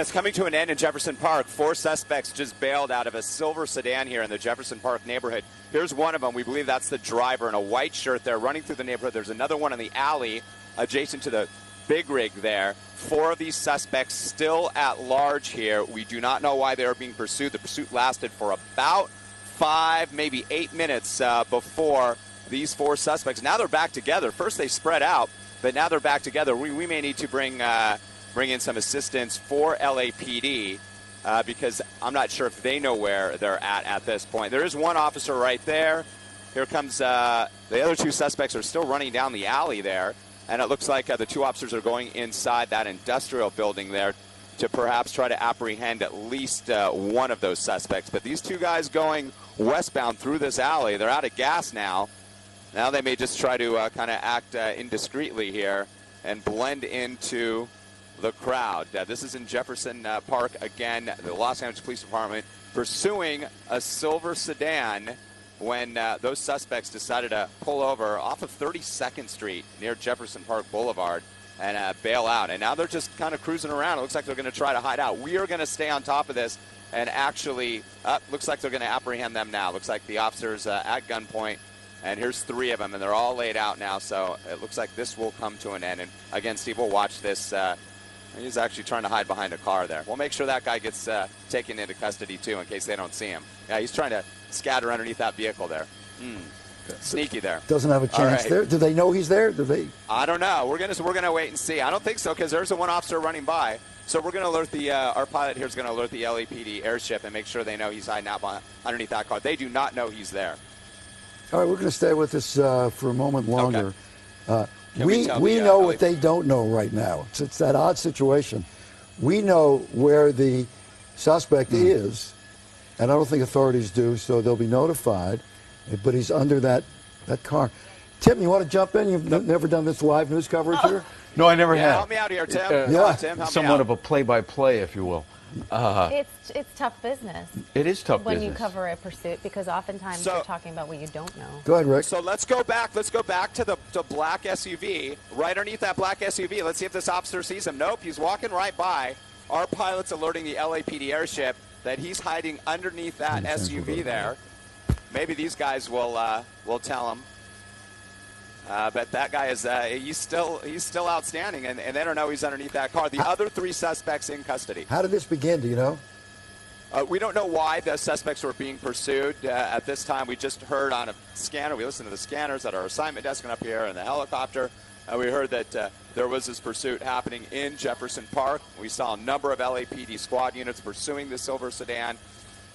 It's coming to an end in Jefferson Park. 4 suspects just bailed out of a silver sedan here in the Jefferson Park neighborhood. Here's one of them. We believe that's the driver in a white shirt there running through the neighborhood. There's another one in the alley adjacent to the big rig there. 4 of these suspects still at large here. We do not know why they are being pursued. The pursuit lasted for about 5, maybe 8 minutes before these 4 suspects. Now they're back together. First they spread out, but now they're back together. We may need to bring in some assistance for LAPD because I'm not sure if they know where they're at this point. There is one officer right there. Here comes the other 2 suspects are still running down the alley there. And it looks like the 2 officers are going inside that industrial building there to perhaps try to apprehend at least one of those suspects. But these 2 guys going westbound through this alley, they're out of gas now. Now they may just try to kind of act indiscreetly here and blend into the crowd. This is in Jefferson Park again. The Los Angeles Police Department pursuing a silver sedan when those suspects decided to pull over off of 32nd Street near Jefferson Park Boulevard and bail out. And now they're just kind of cruising around. It looks like they're going to try to hide out. We are going to stay on top of this and actually, looks like they're going to apprehend them now. Looks like the officers at gunpoint. And here's 3 of them, and they're all laid out now. So it looks like this will come to an end. And again, Steve, we'll watch this. He's actually trying to hide behind a car there. We'll make sure that guy gets taken into custody, too, in case they don't see him. Yeah, he's trying to scatter underneath that vehicle there. Sneaky there. Doesn't have a chance there. Do they know he's there? Do they? I don't know. We're gonna wait and see. I don't think so because there's one officer running by. So we're going to alert the our pilot here is going to alert the LAPD airship and make sure they know he's hiding out underneath that car. They do not know he's there. All right, we're going to stay with this for a moment longer. Okay. We know what they don't know right now. It's that odd situation. We know where the suspect is, and I don't think authorities do, so they'll be notified. But he's under that car. Tim, you want to jump in? You've never done this live news coverage here? No, I never have. Help me out here, Tim. Tim, help Somewhat of a play-by-play, if you will. It's tough business. It is tough when business. you cover a pursuit because oftentimes you're talking about what you don't know. Go ahead, Rick. So let's go back. Let's go back to the black SUV. Right underneath that black SUV. Let's see if this officer sees him. Nope, he's walking right by. Our pilot's alerting the LAPD airship that he's hiding underneath that SUV there. Maybe these guys will tell him. But that guy is he's still outstanding, and they don't know he's underneath that car. The other 3 suspects in custody. How did this begin? Do you know? We don't know why the suspects were being pursued at this time. We just heard on a scanner. We listened to the scanners at our assignment desk and up here in the helicopter. We heard that there was this pursuit happening in Jefferson Park. We saw a number of LAPD squad units pursuing the silver sedan.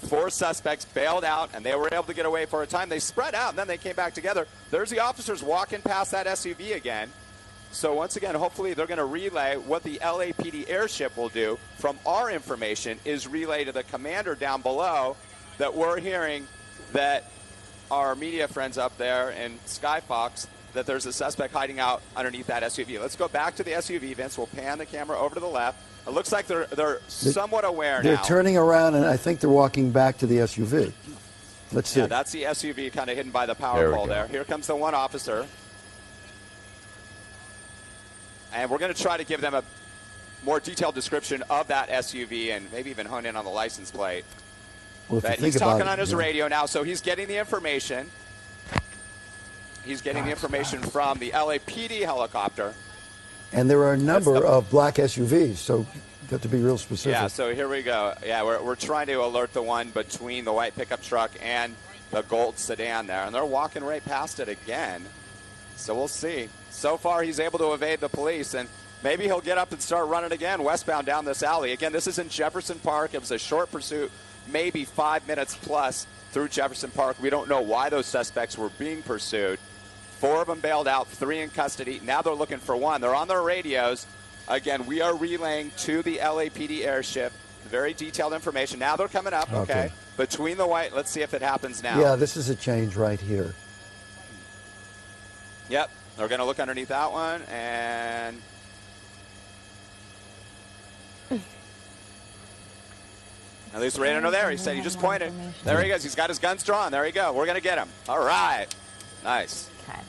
4 suspects bailed out, and they were able to get away for a time. They spread out, and then they came back together. There's the officers walking past that SUV again. So once again, hopefully they're going to relay what the LAPD airship will do. From our information is relay to the commander down below that we're hearing that our media friends up there in Skyfox, that there's a suspect hiding out underneath that SUV. Let's go back to the SUV, Vince. We'll pan the camera over to the left. It looks like they're somewhat aware now. They're turning around, and I think they're walking back to the SUV. Let's see. Yeah, that's the SUV kind of hidden by the power pole there. Here comes the one officer. And we're going to try to give them a more detailed description of that SUV and maybe even hone in on the license plate. Well, but he's talking on his radio now, so he's getting the information. He's getting the information from the LAPD helicopter. And there are a number of black SUVs, so you have to be real specific. Yeah, so here we go. Yeah, we're trying to alert the one between the white pickup truck and the gold sedan there. And they're walking right past it again. So we'll see. So far, he's able to evade the police, and maybe he'll get up and start running again westbound down this alley. Again, this is in Jefferson Park. It was a short pursuit, maybe 5 minutes plus through Jefferson Park. We don't know why those suspects were being pursued. 4 of them bailed out, 3 in custody. Now they're looking for 1. They're on their radios. Again, we are relaying to the LAPD airship very detailed information. Now they're coming up, okay. Between the white, let's see if it happens now. Yeah, this is a change right here. Yep, they're going to look underneath that one, and at least Radar there. He said he just pointed. There he goes. He's got his guns drawn. There you go. We're going to get him. All right. Nice. Okay.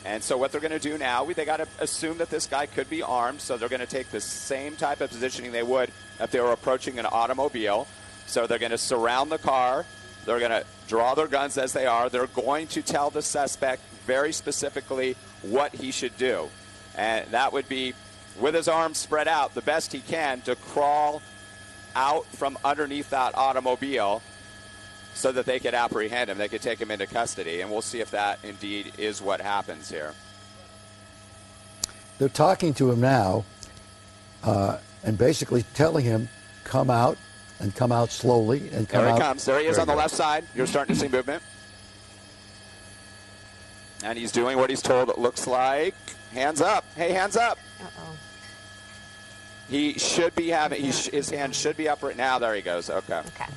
And so what they're going to do now, they got to assume that this guy could be armed, so they're going to take the same type of positioning they would if they were approaching an automobile. So they're going to surround the car. They're going to draw their guns as they are. They're going to tell the suspect very specifically what he should do. And that would be, with his arms spread out, the best he can to crawl out from underneath that automobile so that they could apprehend him. They could take him into custody. And we'll see if that indeed is what happens here. They're talking to him now and basically telling him, come out, and come out slowly. And come There he out. comes. There he is on the left side. You're starting to see movement. And he's doing what he's told. It looks like hands up. Hey, hands up. Uh-oh. He should be having, his hand should be up right now. There he goes. Okay. Okay.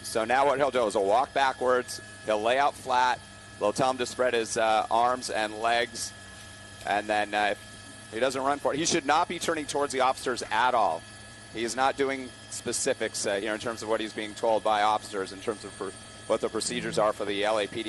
So now what he'll do is he'll walk backwards. He'll lay out flat. They'll tell him to spread his arms and legs. And then if he doesn't run for it, he should not be turning towards the officers at all. He is not doing specifics here in terms of what he's being told by officers in terms of what the procedures are for the LAPD.